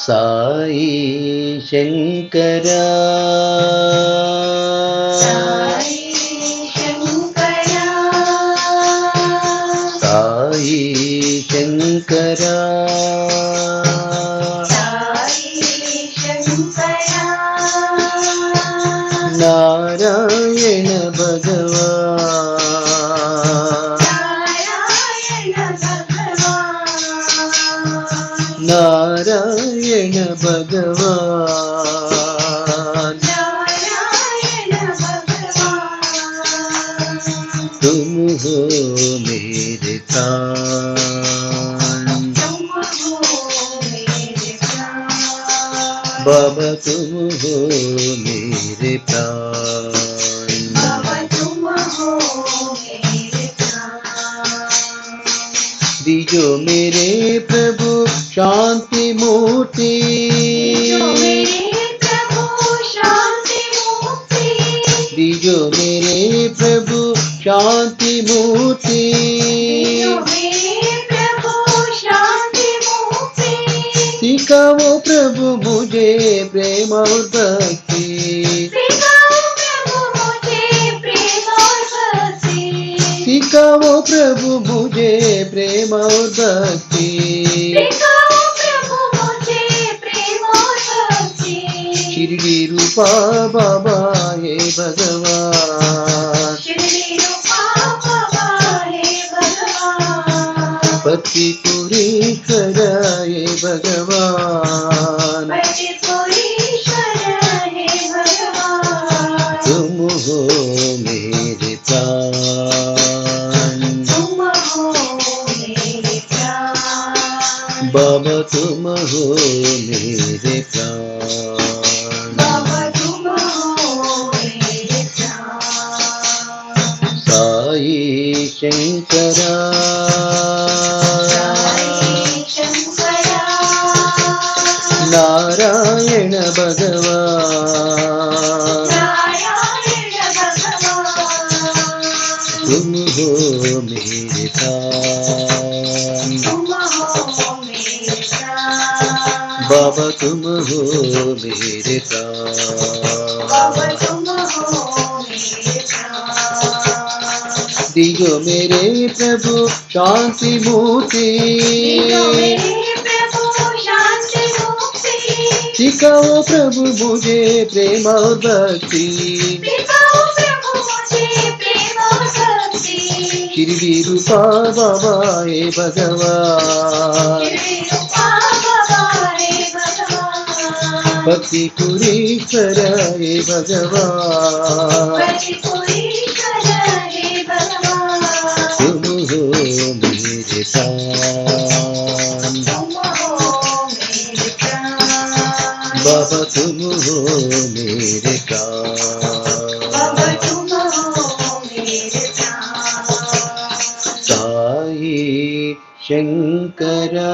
సాయి శంకరా సాయి శంకరా సాయి శంకరా సాయి శంకరా నారాయణ భగవా नारायण भगवान तुम हो मेरे प्राण बाबा तुम हो मेरे प्राण दीजो मेरे प्रभु शांति मूर्ति दीजो मेरे प्रभु शांति मूर्ति सिखाओ प्रभु मुझे प्रेम और भक्ति सिखाओ प्रभु मुझे प्रेम और भक्ति शिरडी रूपा बाबा हे भगवान पति पूरी कराए भगवान तुम हो मेरे प्राण बाबा तुम हो मेरे प्राण साई शंकरा नारायण भगवान तुम हो मेरे प्राण बाबा तुम हो मेरे प्राण दीजो मेरे प्रभु शांति मूर्ति सिखाओ प्रभु मुझे प्रेम और भक्ति शिरडी रूपा बाबा हे भगवान भक्ति पुरीश्वर हे भगवान तुम हो मेरे प्राण बाबा तुम हो मेरे प्राण साई शंकरा